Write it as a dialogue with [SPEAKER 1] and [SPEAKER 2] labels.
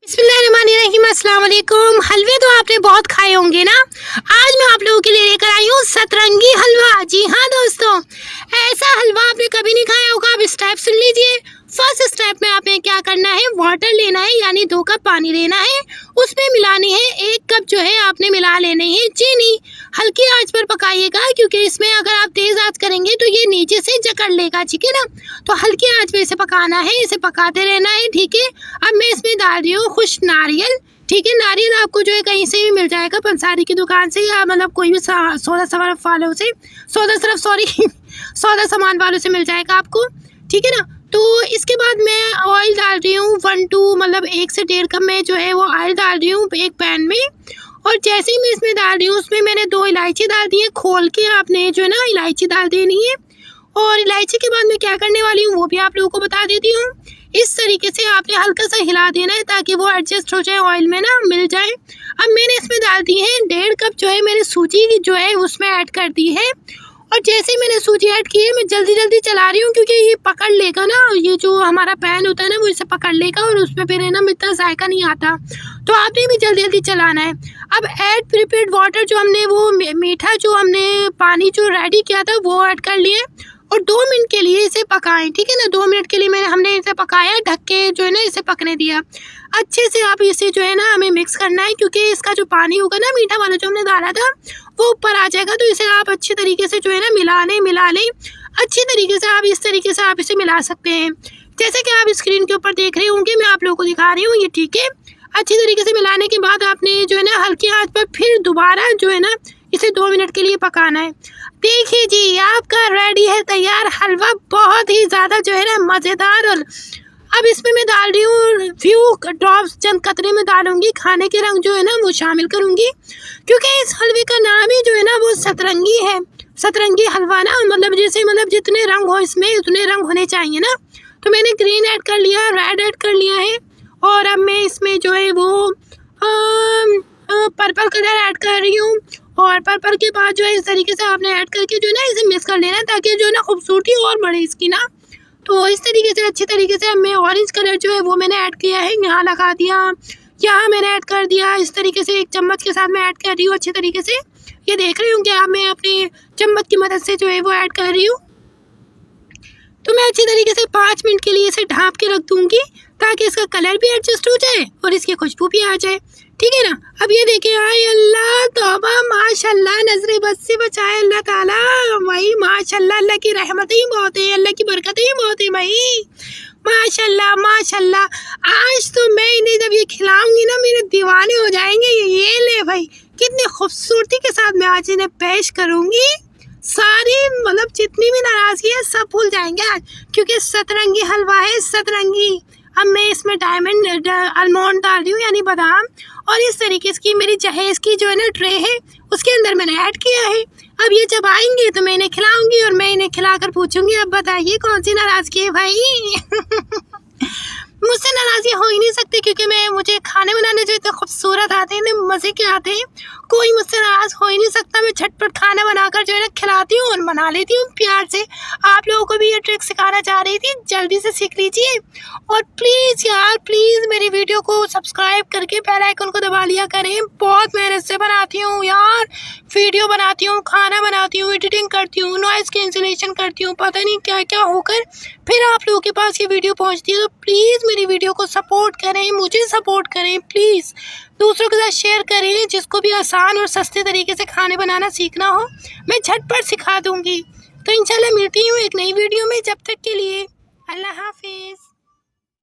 [SPEAKER 1] बिस्मिल्लाहिर्रहमानिर्रहीम, अस्सलाम वालेकुम। हलवे तो आपने बहुत खाए होंगे ना। आज मैं आप लोगों के लिए लेकर आई हूँ सतरंगी हलवा। जी हाँ दोस्तों, ऐसा हलवा आपने कभी नहीं खाया होगा। आप स्टेप सुन लीजिए। फर्स्ट स्टेप में आपने क्या करना है, वाटर लेना है, यानी 2 कप पानी लेना है। उसमें मिलानी है 1 कप जो है आपने मिला लेनी है चीनी। हल्की आंच पर पकाइएगा, क्योंकि इसमें अगर आप तेज़ आंच करेंगे तो ये नीचे से जकड़ लेगा, ठीक है ना। तो हल्की आंच पे इसे पकाना है, इसे पकाते रहना है, ठीक है। अब मैं इसमें डाल रही हूँ खुश नारियल, ठीक है। नारियल आपको जो है कहीं से भी मिल जाएगा, पंसारी की दुकान से या मतलब कोई भी सौदा सामान वालों से मिल जाएगा आपको, ठीक है ना। तो इसके बाद मैं ऑयल डाल रही हूँ 1 से 1.5 कप में जो है वो ऑयल डाल रही हूँ एक पैन में। और जैसे ही मैं इसमें डाल रही हूँ उसमें मैंने 2 इलायची डाल दी है। खोल के आपने जो है ना इलायची डाल देनी है। और इलायची के बाद मैं क्या करने वाली हूँ वो भी आप लोगों को बता देती हूँ। इस तरीके से आपने हल्का सा हिला देना है ताकि वो एडजस्ट हो जाए, ऑयल में ना मिल जाए। अब मैंने इसमें डाल दी है 1.5 कप जो है मैंने सूजी जो है उसमें ऐड कर दी है। और जैसे ही मैंने सूजी ऐड की है मैं जल्दी जल्दी चला रही हूँ, क्योंकि ये पकड़ लेगा ना, ये जो हमारा पैन होता है ना वो इसे पकड़ लेगा और उसमें फिर है ना इतना जायका नहीं आता। तो आपने भी जल्दी जल्दी चलाना है। अब ऐड प्रिपेयर्ड वाटर, जो हमने वो मीठा जो हमने पानी जो रेडी किया था वो ऐड कर लिए और 2 मिनट के लिए इसे पकाएं, ठीक है ना। 2 मिनट के लिए हमने इसे पकाया, ढक के जो है ना इसे पकने दिया। अच्छे से आप इसे जो है ना हमें मिक्स करना है, क्योंकि इसका जो पानी होगा ना मीठा वाला जो हमने डाला था वो ऊपर आ जाएगा। तो इसे आप अच्छी तरीके से जो है ना मिला लें अच्छी तरीके से। आप इस तरीके से आप इसे मिला सकते हैं, जैसे कि आप स्क्रीन के ऊपर देख रहे होंगे, मैं आप लोगों को दिखा रही हूँ ये, ठीक है। अच्छी तरीके से मिलाने के बाद आपने जो है ना हल्की आंच पर फिर दोबारा जो है ना इसे 2 मिनट के लिए पकाना है। देखिए जी, आपका रेडी है तैयार हलवा, बहुत ही ज़्यादा जो है ना मज़ेदार। और अब इसमें मैं डाल रही हूँ फ्यू ड्रॉप्स, चंद कतरे में डालूंगी खाने के रंग जो है ना वो शामिल करूँगी, क्योंकि इस हलवे का नाम ही जो है ना वो सतरंगी है। सतरंगी हलवा ना, मतलब जैसे मतलब जितने रंग हो इसमें उतने रंग होने चाहिए ना। तो मैंने ग्रीन ऐड कर लिया, रेड ऐड कर लिया है। और अब मैं इसमें जो है वो पर्पल कलर ऐड कर रही हूँ। और पर्पल के बाद जो है इस तरीके से आपने ऐड करके जो है ना इसे मिक्स कर लेना, ताकि जो है ना खूबसूरती और बढ़े इसकी ना। तो इस तरीके से अच्छी तरीके से मैं ऑरेंज कलर जो है वो मैंने ऐड किया है, यहाँ लगा दिया, यहाँ मैंने ऐड कर दिया। इस तरीके से एक चम्मच के साथ मैं ऐड कर रही हूँ अच्छी तरीके से। ये देख रही हूँ कि आप, मैं अपने चम्मच की मदद से जो है वो ऐड कर रही हूँ। तो मैं अच्छी तरीके से 5 मिनट के लिए इसे ढाँप के रख दूँगी, ताकि इसका कलर भी एडजस्ट हो जाए और इसकी खुशबू भी आ जाए, ठीक है ना। अब ये देखिए, आए अल्लाह तौबा माशाल्लाह, नजरे बद से बचाए अल्लाह ताला। भाई माशाल्लाह, अल्लाह की रहमतें ही बहुत है, अल्लाह की बरकतें ही बहुत है भाई। माशाल्लाह माशाल्लाह। आज तो मैं इन्हें जब ये खिलाऊंगी ना मेरे दीवाने हो जाएंगे। ये ले भाई, कितनी खूबसूरती के साथ मैं आज इन्हें पेश करूँगी। सारी मतलब जितनी भी नाराज़गी है सब भूल जाएंगे आज, क्योंकि सतरंगी हलवा है, सतरंगी। अब मैं इसमें डायमंड आलमंड डाल रही हूँ, यानी बादाम। और इस तरीके की मेरी जहेज़ की जो है ना ट्रे है उसके अंदर मैंने ऐड किया है। अब ये जब आएंगे तो मैं इन्हें खिलाऊंगी और मैं इन्हें खिलाकर पूछूंगी, अब बताइए कौन सी नाराज़गी है भाई। मुझसे नाराज़गी हो ही नहीं सकती, क्योंकि मुझे खाने बनाने जो इतने खूबसूरत आते हैं, इतने मज़े के आते हैं, कोई मुझसे नाराज़ हो ही नहीं सकता। मैं झटपट खाना बनाकर जो है ना खिलाती हूँ और बना लेती हूँ प्यार से। आप लोगों को भी ये ट्रिक सिखाना चाह रही थी, जल्दी से सीख लीजिए। और प्लीज़ यार, प्लीज़ मेरी वीडियो को सब्सक्राइब करके बेल आइकन को दबा लिया करें। बहुत मेहनत से बनाती हूँ यार, वीडियो बनाती हूँ, खाना बनाती हूँ, एडिटिंग करती हूँ, नॉइज़ कैंसिलेशन करती हूँ, पता नहीं क्या क्या होकर फिर आप लोगों के पास ये वीडियो पहुँचती है। तो प्लीज़ मेरी वीडियो को सपोर्ट करें, मुझे सपोर्ट करें प्लीज़। दूसरों के साथ शेयर करें, जिसको भी आसान और सस्ते तरीके से खाने बनाना सीखना हो मैं झटपट सिखा दूँगी। तो इंशाल्लाह मिलती हूँ एक नई वीडियो में, जब तक के लिए अल्लाह हाफिज़।